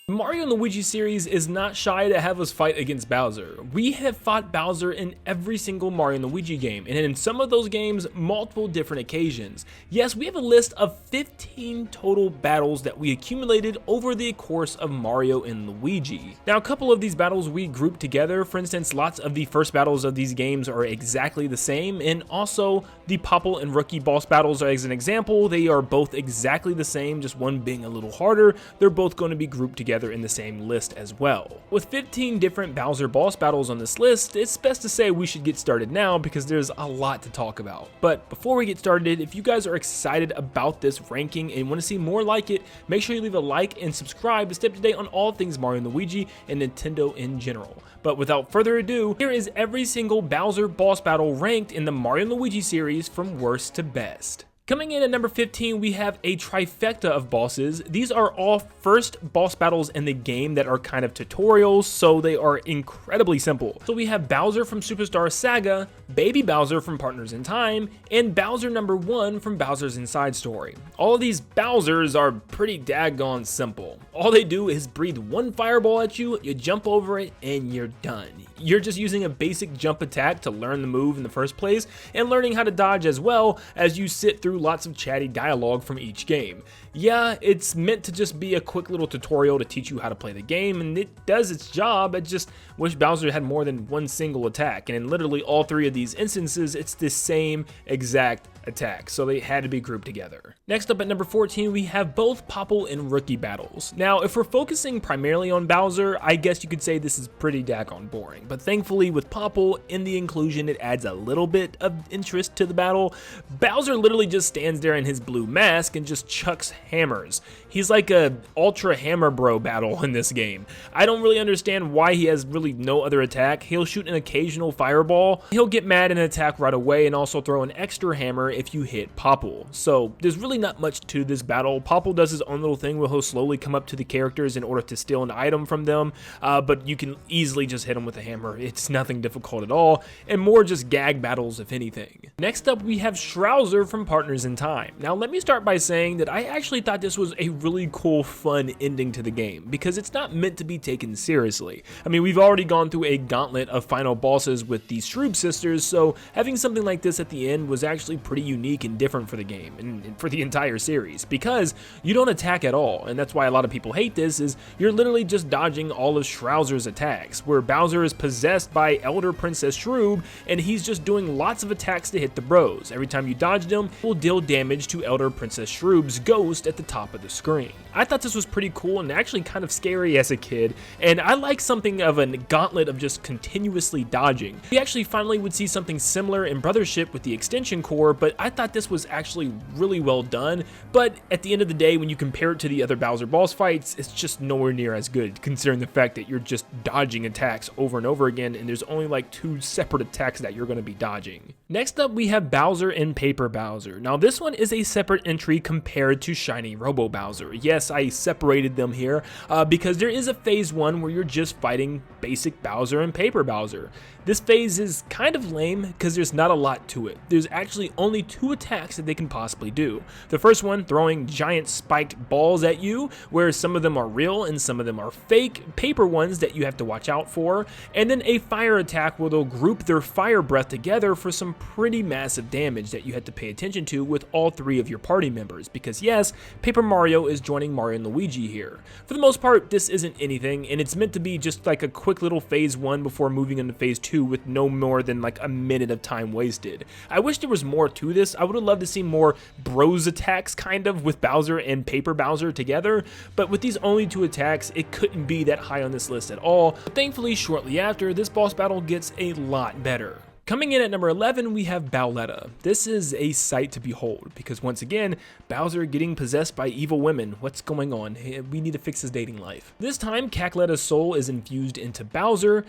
The Mario and Luigi series is not shy to have us fight against Bowser. We have fought Bowser in every single Mario and Luigi game, and in some of those games, multiple different occasions. Yes, we have a list of 15 total battles that we accumulated over the course of Mario and Luigi. Now, a couple of these battles we grouped together. For instance, lots of the first battles of these games are exactly the same, and also the Popple and Rookie boss battles are, as an example, they are both exactly the same, just one being a little harder. They're both going to be grouped together in the same list as well. With 15 different Bowser boss battles on this list, it's best to say we should get started now because there's a lot to talk about. But before we get started, if you guys are excited about this ranking and want to see more like it, make sure you leave a like and subscribe to stay up to date on all things Mario and Luigi and Nintendo in general. But without further ado, here is every single Bowser boss battle ranked in the Mario and Luigi series from worst to best. Coming in at number 15, we have a trifecta of bosses. These are all first boss battles in the game that are kind of tutorials, so they are incredibly simple. So we have Bowser from Superstar Saga, Baby Bowser from Partners in Time, and Bowser number 1 from Bowser's Inside Story. All of these Bowsers are pretty daggone simple. All they do is breathe one fireball at you, you jump over it, and you're done. You're just using a basic jump attack to learn the move in the first place, and learning how to dodge as well as you sit through lots of chatty dialogue from each game. Yeah, it's meant to just be a quick little tutorial to teach you how to play the game, and it does its job. I just wish Bowser had more than one single attack, and in literally all three of these instances, it's the same exact attack, so they had to be grouped together. Next up at number 14, we have both Popple and Rookie battles. Now, if we're focusing primarily on Bowser, I guess you could say this is pretty daggone boring, but thankfully with Popple in the inclusion, it adds a little bit of interest to the battle. Bowser literally just stands there in his blue mask and just chucks hammers. He's like a ultra hammer bro battle in this game. I don't really understand why he has really no other attack. He'll shoot an occasional fireball, he'll get mad and attack right away, and also throw an extra hammer if you hit Popple. So there's really not much to this battle. Popple does his own little thing where he'll slowly come up to the characters in order to steal an item from them, but you can easily just hit him with a hammer. It's nothing difficult at all, and more just gag battles if anything. Next up, we have Shrowser from Partners in Time. Now let me start by saying that I actually thought this was a really cool, fun ending to the game because it's not meant to be taken seriously. I mean, we've already gone through a gauntlet of final bosses with the Shroob sisters, so having something like this at the end was actually pretty unique and different for the game and for the entire series because you don't attack at all, and that's why a lot of people hate this. Is you're literally just dodging all of Shrowser's attacks, where Bowser is possessed by Elder Princess Shroob and he's just doing lots of attacks to hit the bros. Every time you dodge them, it will deal damage to Elder Princess Shroob's ghost at the top of the screen. I thought this was pretty cool and actually kind of scary as a kid, and I like something of a gauntlet of just continuously dodging. We actually finally would see something similar in Brothership with the extension core, but I thought this was actually really well done. But at the end of the day, when you compare it to the other Bowser boss fights, it's just nowhere near as good, considering the fact that you're just dodging attacks over and over again, and there's only like 2 separate attacks that you're going to be dodging. Next up, we have Bowser and Paper Bowser. Now this one is a separate entry compared to Shiny RoboBowser. Yes, I separated them here because there is a phase 1 where you're just fighting basic Bowser and Paper Bowser. This phase is kind of lame because there's not a lot to it. There's actually only 2 attacks that they can possibly do. The first one, throwing giant spiked balls at you, where some of them are real and some of them are fake paper ones that you have to watch out for, and then a fire attack where they'll group their fire breath together for some pretty massive damage that you have to pay attention to with all 3 of your party members, because yes, Paper Mario is joining Mario and Luigi here. For the most part, this isn't anything, and it's meant to be just like a quick little phase 1 before moving into phase 2 with no more than like a minute of time wasted. I wish there was more to this. I would have loved to see more bros attacks kind of with Bowser and Paper Bowser together, but with these only 2 attacks, it couldn't be that high on this list at all. But thankfully, shortly after, this boss battle gets a lot better. Coming in at number 11, we have Bowletta. This is a sight to behold because once again, Bowser getting possessed by evil women. What's going on? We need to fix his dating life. This time, Cacletta's soul is infused into Bowser,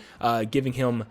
giving him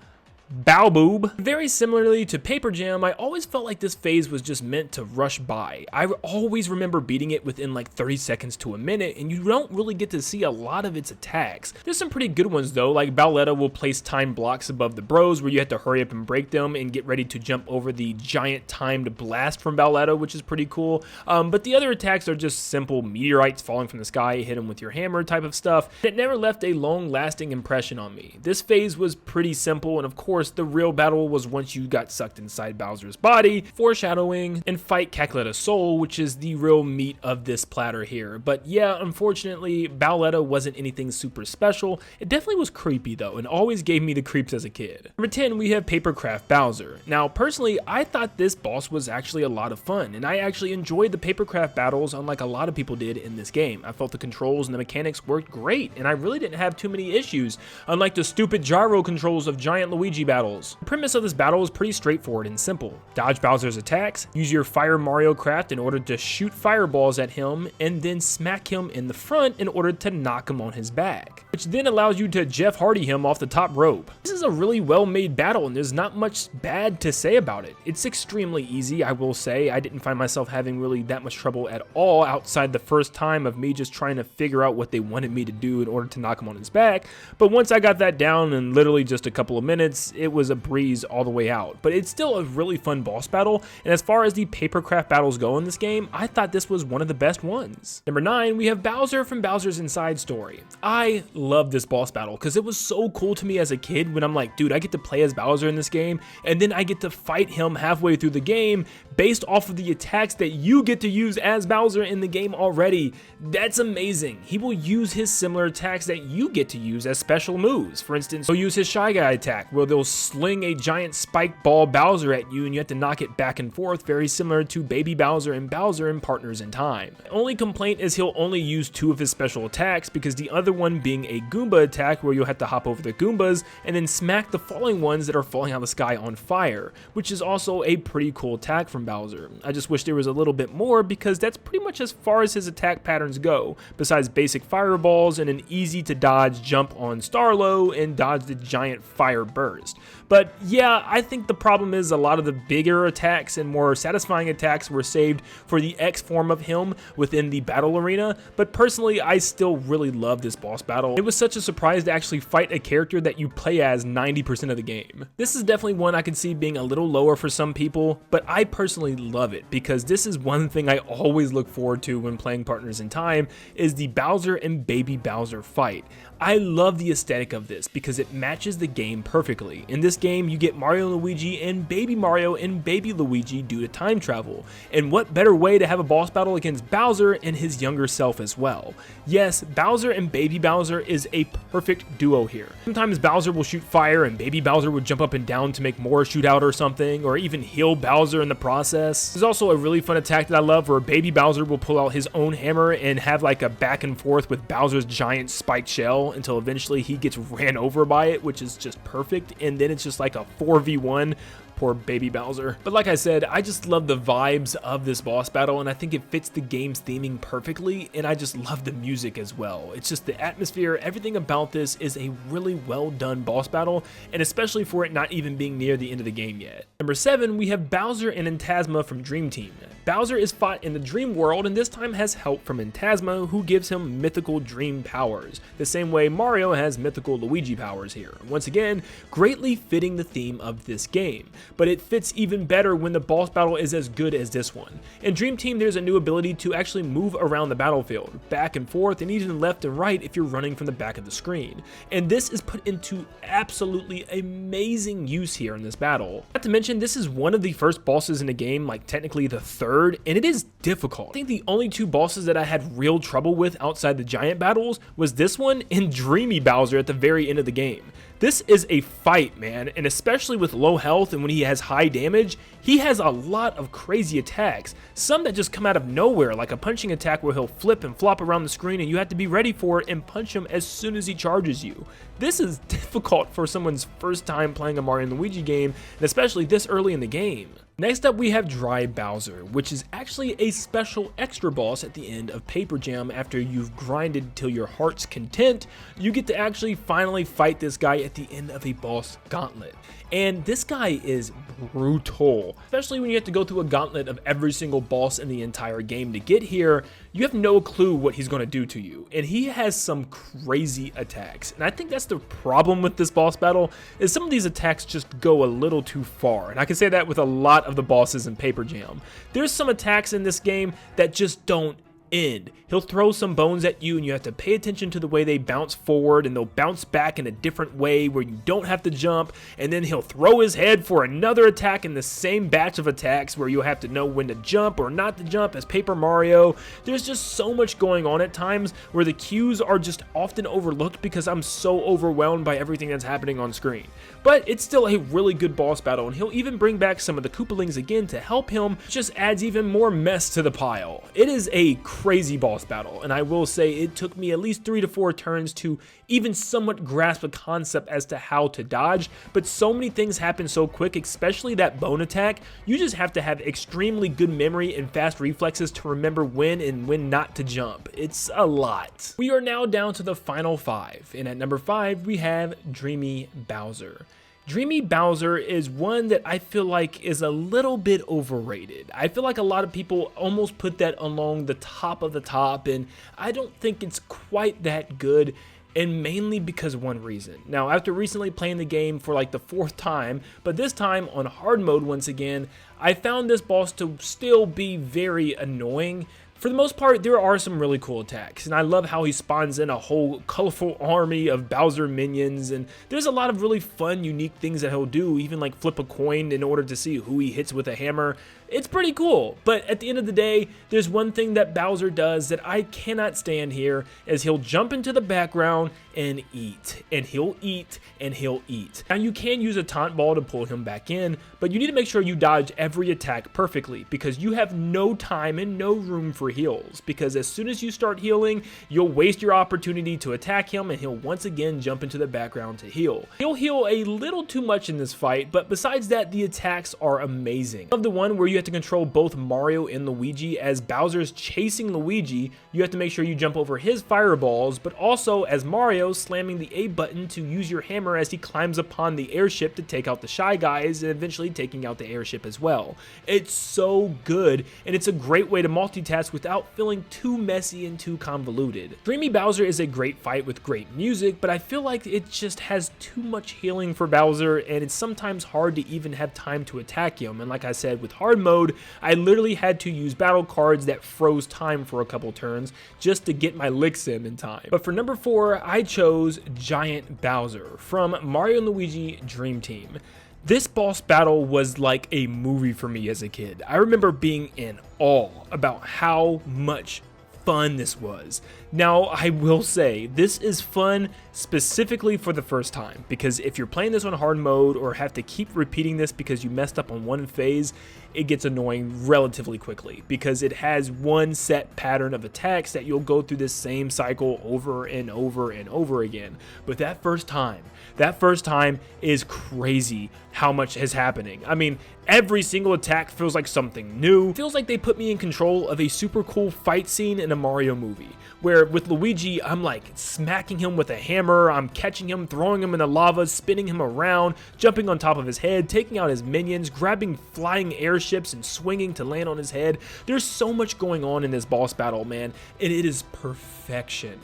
Bow Boob. Very similarly to Paper Jam, I always felt like this phase was just meant to rush by. I always remember beating it within like 30 seconds to a minute, and you don't really get to see a lot of its attacks. There's some pretty good ones though, like Bowletta will place time blocks above the bros where you have to hurry up and break them and get ready to jump over the giant timed blast from Bowletta, which is pretty cool. But the other attacks are just simple meteorites falling from the sky, hit them with your hammer type of stuff. It never left a long lasting impression on me. This phase was pretty simple, and of course the real battle was once you got sucked inside Bowser's body, foreshadowing, and fight Cackletta Soul, which is the real meat of this platter here. But yeah, unfortunately, Bowletta wasn't anything super special. It definitely was creepy though, and always gave me the creeps as a kid. Number 10, we have Papercraft Bowser. Now, personally, I thought this boss was actually a lot of fun, and I actually enjoyed the Papercraft battles unlike a lot of people did in this game. I felt the controls and the mechanics worked great, and I really didn't have too many issues, unlike the stupid gyro controls of giant Luigi battles. The premise of this battle is pretty straightforward and simple. Dodge Bowser's attacks, use your Fire Mario craft in order to shoot fireballs at him, and then smack him in the front in order to knock him on his back, which then allows you to Jeff Hardy him off the top rope. This is a really well made battle, and there's not much bad to say about it. It's extremely easy, I will say. I didn't find myself having really that much trouble at all outside the first time of me just trying to figure out what they wanted me to do in order to knock him on his back. But once I got that down in literally just a couple of minutes, it was a breeze all the way out. But it's still a really fun boss battle, and as far as the Papercraft battles go in this game, I thought this was one of the best ones. Number 9, we have Bowser from Bowser's Inside Story. I love this boss battle because it was so cool to me as a kid when I'm like, dude, I get to play as Bowser in this game, and then I get to fight him halfway through the game based off of the attacks that you get to use as Bowser in the game already. That's amazing. He will use his similar attacks that you get to use as special moves. For instance, he'll use his Shy Guy attack where they'll sling a giant spike ball Bowser at you and you have to knock it back and forth, very similar to Baby Bowser and Bowser in Partners in Time. The only complaint is he'll only use 2 of his special attacks, because the other one being a Goomba attack where you'll have to hop over the Goombas and then smack the falling ones that are falling out of the sky on fire, which is also a pretty cool attack from Bowser. I just wish there was a little bit more, because that's pretty much as far as his attack patterns go, besides basic fireballs and an easy to dodge jump on Starlow and dodge the giant fire burst. But yeah, I think the problem is a lot of the bigger attacks and more satisfying attacks were saved for the X form of him within the battle arena, but personally I still really love this boss battle. It was such a surprise to actually fight a character that you play as 90% of the game. This is definitely one I could see being a little lower for some people, but I personally love it because this is one thing I always look forward to when playing Partners in Time, is the Bowser and Baby Bowser fight. I love the aesthetic of this because it matches the game perfectly. In this game, you get Mario and Luigi and Baby Mario and Baby Luigi due to time travel. And what better way to have a boss battle against Bowser and his younger self as well. Yes, Bowser and Baby Bowser is a perfect duo here. Sometimes Bowser will shoot fire and Baby Bowser will jump up and down to make more shootout or something, or even heal Bowser in the process. There's also a really fun attack that I love where Baby Bowser will pull out his own hammer and have like a back and forth with Bowser's giant spiked shell until eventually he gets ran over by it, which is just perfect, and then it's just like a 4v1. Poor Baby Bowser. But like I said, I just love the vibes of this boss battle, and I think it fits the game's theming perfectly, and I just love the music as well. It's just the atmosphere, everything about this is a really well done boss battle, and especially for it not even being near the end of the game yet. Number 7, we have Bowser and Intasma from Dream Team. Bowser is fought in the dream world, and this time has help from Intasma, who gives him mythical dream powers, the same way Mario has mythical Luigi powers here. Once again, greatly fitting the theme of this game. But it fits even better when the boss battle is as good as this one. In Dream Team, there's a new ability to actually move around the battlefield, back and forth, and even left and right if you're running from the back of the screen. And this is put into absolutely amazing use here in this battle. Not to mention, this is one of the first bosses in the game, like technically the third, and it is difficult. I think the only 2 bosses that I had real trouble with outside the giant battles was this one and Dreamy Bowser at the very end of the game. This is a fight, man, and especially with low health and when he has high damage, he has a lot of crazy attacks. Some that just come out of nowhere, like a punching attack where he'll flip and flop around the screen and you have to be ready for it and punch him as soon as he charges you. This is difficult for someone's first time playing a Mario and Luigi game, and especially this early in the game. Next up we have Dry Bowser, which is actually a special extra boss at the end of Paper Jam. After you've grinded till your heart's content, you get to actually finally fight this guy at the end of a boss gauntlet. And this guy is brutal, especially when you have to go through a gauntlet of every single boss in the entire game to get here. You have no clue what he's going to do to you, and he has some crazy attacks. And I think that's the problem with this boss battle, is some of these attacks just go a little too far, and I can say that with a lot of the bosses in Paper Jam. There's some attacks in this game that just don't end. He'll throw some bones at you and you have to pay attention to the way they bounce forward, and they'll bounce back in a different way where you don't have to jump, and then he'll throw his head for another attack in the same batch of attacks where you'll have to know when to jump or not to jump as Paper Mario. There's just so much going on at times where the cues are just often overlooked because I'm so overwhelmed by everything that's happening on screen. But it's still a really good boss battle, and he'll even bring back some of the Koopalings again to help him. It just adds even more mess to the pile. It is a crazy boss battle, and I will say it took me at least 3 to 4 turns to even somewhat grasp a concept as to how to dodge, but so many things happen so quick, especially that bone attack. You just have to have extremely good memory and fast reflexes to remember when and when not to jump. It's a lot. We are now down to the final 5, and at number 5 we have Dreamy Bowser. Dreamy Bowser is one that I feel like is a little bit overrated. I feel like a lot of people almost put that along the top of the top, and I don't think it's quite that good, and mainly because of one reason. Now, after recently playing the game for like the 4th time, but this time on hard mode once again, I found this boss to still be very annoying. For the most part, there are some really cool attacks, and I love how he spawns in a whole colorful army of Bowser minions, and there's a lot of really fun, unique things that he'll do, even like flip a coin in order to see who he hits with a hammer. It's pretty cool, but at the end of the day, there's one thing that Bowser does that I cannot stand here, is he'll jump into the background and eat, and he'll eat, and he'll eat. Now, you can use a taunt ball to pull him back in, but you need to make sure you dodge every attack perfectly, because you have no time and no room for heals, because as soon as you start healing, you'll waste your opportunity to attack him, and he'll once again jump into the background to heal. He'll heal a little too much in this fight, but besides that, the attacks are amazing. I love the one where you have to control both Mario and Luigi. As Bowser's chasing Luigi, you have to make sure you jump over his fireballs, but also as Mario slamming the A button to use your hammer as he climbs upon the airship to take out the Shy Guys, and eventually taking out the airship as well. It's so good, and it's a great way to multitask without feeling too messy and too convoluted. Dreamy Bowser is a great fight with great music, but I feel like it just has too much healing for Bowser, and it's sometimes hard to even have time to attack him. And like I said, with hard mode, I literally had to use battle cards that froze time for a couple turns just to get my licks in time. But for number 4, I chose Giant Bowser from Mario & Luigi Dream Team. This boss battle was like a movie for me as a kid. I remember being in awe about how much fun this was. Now, I will say, this is fun specifically for the first time, because if you're playing this on hard mode or have to keep repeating this because you messed up on one phase, it gets annoying relatively quickly, because it has one set pattern of attacks that you'll go through this same cycle over and over and over again. But that first time is crazy how much is happening. I mean, every single attack feels like something new. It feels like they put me in control of a super cool fight scene in a Mario movie, where with Luigi, I'm like smacking him with a hammer, I'm catching him, throwing him in the lava, spinning him around, jumping on top of his head, taking out his minions, grabbing flying airships and swinging to land on his head. There's so much going on in this boss battle, man, and it is perfection.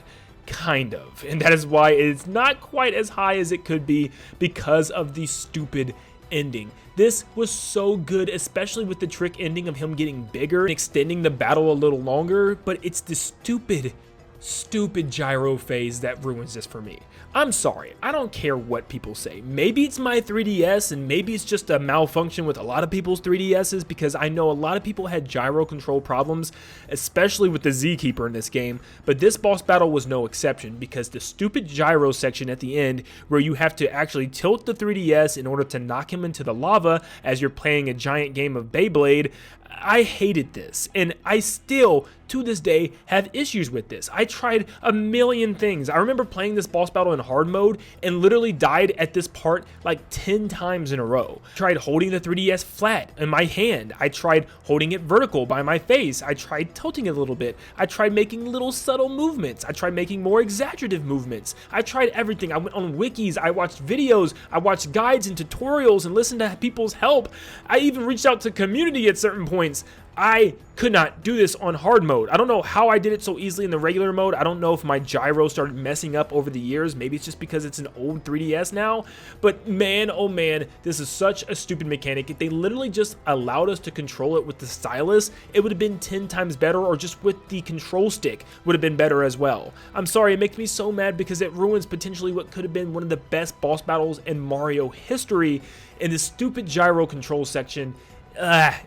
Kind of, and that is why it's not quite as high as it could be, because of the stupid ending. This was so good, especially with the trick ending of him getting bigger and extending the battle a little longer, but it's the stupid gyro phase that ruins this for me. I'm sorry, I don't care what people say. Maybe it's my 3DS, and maybe it's just a malfunction with a lot of people's 3DSs, because I know a lot of people had gyro control problems, especially with the Z Keeper in this game, but this boss battle was no exception, because the stupid gyro section at the end, where you have to actually tilt the 3DS in order to knock him into the lava as you're playing a giant game of Beyblade, I hated this, and I still, to this day, have issues with this. I tried a million things. I remember playing this boss battle in hard mode and literally died at this part like 10 times in a row. I tried holding the 3DS flat in my hand. I tried holding it vertical by my face. I tried tilting it a little bit. I tried making little subtle movements. I tried making more exaggerative movements. I tried everything. I went on wikis. I watched videos. I watched guides and tutorials and listened to people's help. I even reached out to community at certain points. I could not do this on hard mode. I don't know how I did it so easily in the regular mode. I don't know if my gyro started messing up over the years. Maybe it's just because it's an old 3DS now. But man, oh man, this is such a stupid mechanic. If they literally just allowed us to control it with the stylus, it would have been 10 times better, or just with the control stick would have been better as well. I'm sorry, it makes me so mad because it ruins potentially what could have been one of the best boss battles in Mario history in this stupid gyro control section.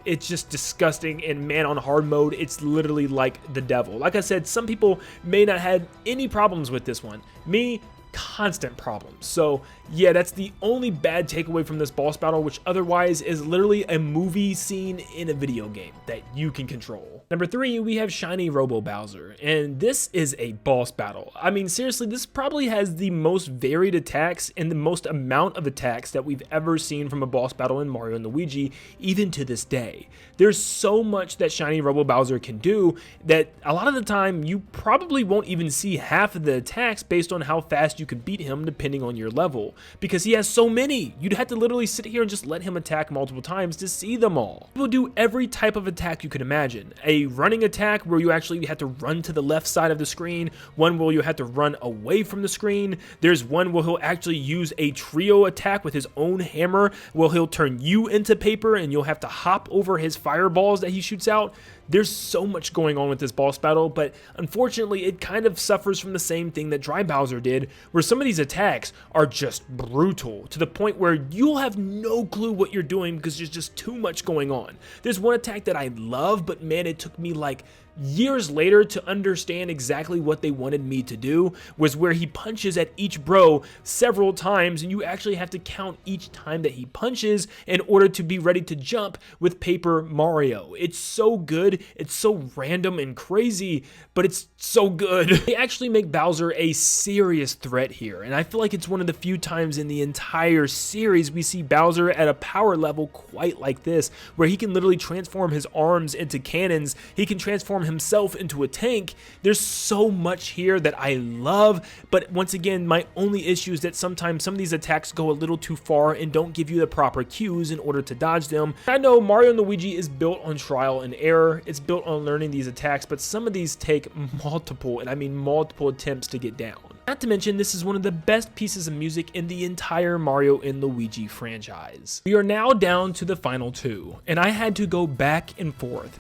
It's just disgusting, and man, on hard mode, it's literally like the devil. Like I said, some people may not have any problems with this one. Me, constant problems. So yeah, that's the only bad takeaway from this boss battle, which otherwise is literally a movie scene in a video game that you can control. Number 3, we have Shiny RoboBowser, and this is a boss battle. I mean, seriously, this probably has the most varied attacks and the most amount of attacks that we've ever seen from a boss battle in Mario and Luigi, even to this day. There's so much that Shiny RoboBowser can do that a lot of the time you probably won't even see half of the attacks based on how fast you can beat him depending on your level, because he has so many. You'd have to literally sit here and just let him attack multiple times to see them all. He will do every type of attack you could imagine. A running attack where you actually have to run to the left side of the screen, one where you have to run away from the screen. There's one where he'll actually use a trio attack with his own hammer, where he'll turn you into paper and you'll have to hop over his fireballs that he shoots out. There's so much going on with this boss battle, but unfortunately it kind of suffers from the same thing that Dry Bowser did, where some of these attacks are just brutal to the point where you'll have no clue what you're doing because there's just too much going on. There's one attack that I love, but man, it took me like years later to understand exactly what they wanted me to do, was where he punches at each bro several times, and you actually have to count each time that he punches in order to be ready to jump with Paper Mario. It's so good, it's so random and crazy, but it's so good. They actually make Bowser a serious threat here, and I feel like it's one of the few times in the entire series we see Bowser at a power level quite like this, where he can literally transform his arms into cannons, he can transform himself into a tank. There's so much here that I love, but once again, my only issue is that sometimes some of these attacks go a little too far and don't give you the proper cues in order to dodge them. I know Mario and Luigi is built on trial and error, it's built on learning these attacks, but some of these take multiple, and I mean multiple attempts to get down. Not to mention, this is one of the best pieces of music in the entire Mario and Luigi franchise. We are now down to the final 2, and I had to go back and forth,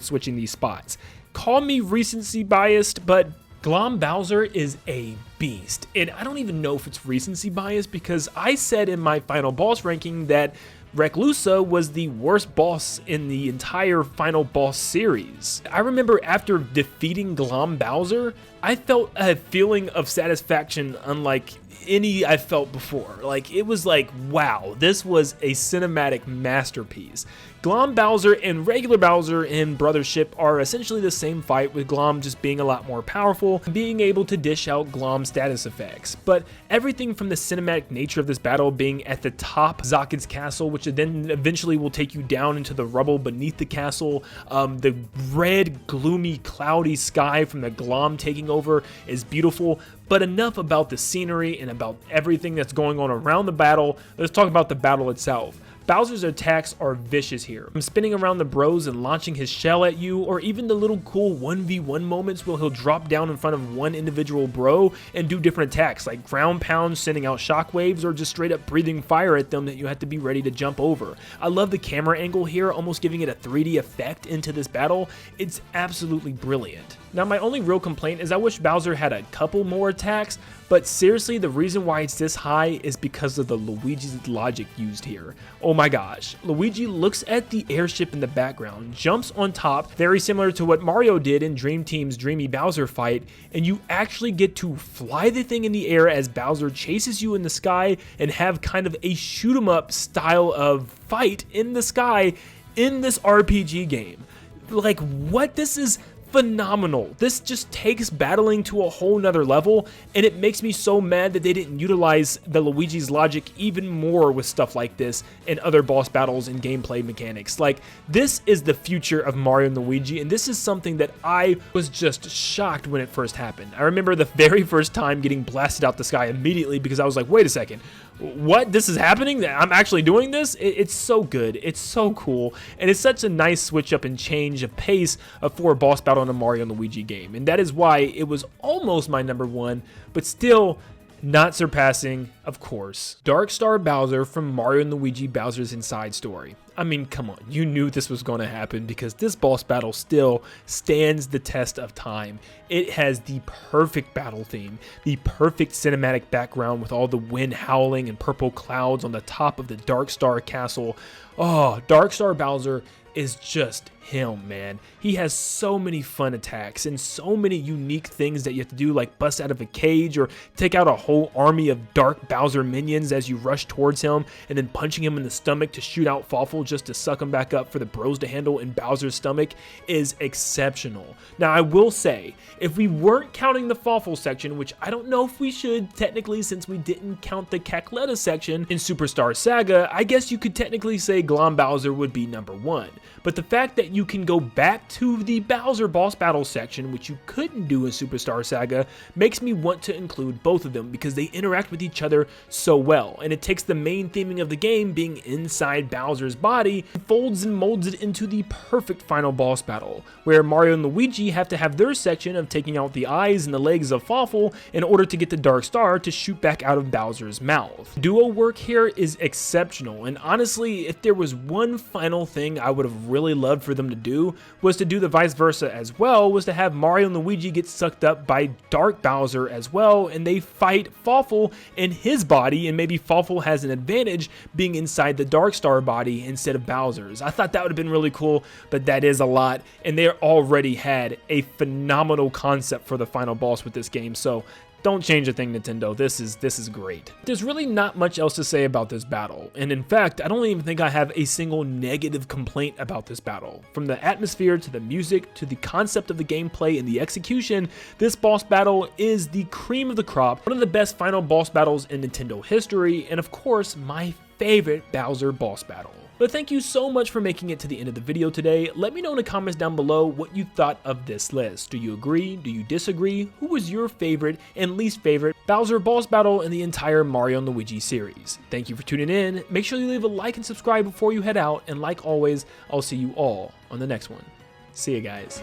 switching these spots. Call me recency biased, but Glohm Bowser is a beast, and I don't even know if it's recency bias because I said in my final boss ranking that Reclusa was the worst boss in the entire final boss series. I remember after defeating Glohm Bowser, I felt a feeling of satisfaction unlike any I felt before. Like, it was like, wow, this was a cinematic masterpiece. Glohm Bowser and regular Bowser in Brothership are essentially the same fight, with Glohm just being a lot more powerful, being able to dish out Glohm status effects. But everything from the cinematic nature of this battle being at the top Zakid's castle, which then eventually will take you down into the rubble beneath the castle, the red, gloomy, cloudy sky from the Glohm taking over is beautiful. But enough about the scenery and about everything that's going on around the battle. Let's talk about the battle itself. Bowser's attacks are vicious here. From spinning around the bros and launching his shell at you, or even the little cool 1v1 moments where he'll drop down in front of one individual bro and do different attacks like ground pounds, sending out shockwaves, or just straight up breathing fire at them that you have to be ready to jump over. I love the camera angle here, almost giving it a 3D effect into this battle. It's absolutely brilliant. Now, my only real complaint is I wish Bowser had a couple more attacks, but seriously, the reason why it's this high is because of the Luigi's logic used here. Oh my gosh. Luigi looks at the airship in the background, jumps on top, very similar to what Mario did in Dream Team's Dreamy Bowser fight, and you actually get to fly the thing in the air as Bowser chases you in the sky and have kind of a shoot 'em up style of fight in the sky. in this RPG game. Like, what? This is phenomenal. This just takes battling to a whole nother level, and it makes me so mad that they didn't utilize the Luigi's logic even more with stuff like this and other boss battles and gameplay mechanics. Like, this is the future of Mario and Luigi, and this is something that I was just shocked when it first happened. I remember the very first time getting blasted out the sky immediately because I was like, wait a second, what? This is happening? I'm actually doing this? It's so good. It's so cool. And it's such a nice switch up and change of pace for a boss battle in a Mario and Luigi game. And that is why it was almost my number one, but still not surpassing, of course, Dark Star Bowser from Mario and Luigi Bowser's Inside Story. I mean, come on, you knew this was going to happen because this boss battle still stands the test of time. It has the perfect battle theme, the perfect cinematic background with all the wind howling and purple clouds on the top of the Dark Star Castle. Oh, Dark Star Bowser is just him, man. He has so many fun attacks and so many unique things that you have to do, like bust out of a cage or take out a whole army of Dark Bowser minions as you rush towards him, and then punching him in the stomach to shoot out Popple just to suck him back up for the bros to handle in Bowser's stomach is exceptional. Now, I will say, if we weren't counting the Popple section, which I don't know if we should technically since we didn't count the Bowletta section in Superstar Saga, I guess you could technically say Glohm Bowser would be number one. But the fact that you can go back to the Bowser boss battle section, which you couldn't do in Superstar Saga, makes me want to include both of them because they interact with each other so well. And it takes the main theming of the game being inside Bowser's body, and folds and molds it into the perfect final boss battle, where Mario and Luigi have to have their section of taking out the eyes and the legs of Popple in order to get the Dark Star to shoot back out of Bowser's mouth. Duo work here is exceptional, and honestly, if there was one final thing I would have really loved for them to do, was to do the vice versa as well, was to have Mario and Luigi get sucked up by Dark Bowser as well, and they fight Popple in his body, and maybe Popple has an advantage being inside the Dark Star body instead of Bowser's. I thought that would have been really cool, but that is a lot, and they already had a phenomenal concept for the final boss with this game, so don't change a thing, Nintendo. This is great. There's really not much else to say about this battle, and in fact, I don't even think I have a single negative complaint about this battle. From the atmosphere to the music to the concept of the gameplay and the execution, this boss battle is the cream of the crop, one of the best final boss battles in Nintendo history, and of course, my favorite Bowser boss battle. But thank you so much for making it to the end of the video today. Let me know in the comments down below what you thought of this list. Do you agree? Do you disagree? Who was your favorite and least favorite Bowser boss battle in the entire Mario & Luigi series? Thank you for tuning in. Make sure you leave a like and subscribe before you head out. And like always, I'll see you all on the next one. See you guys.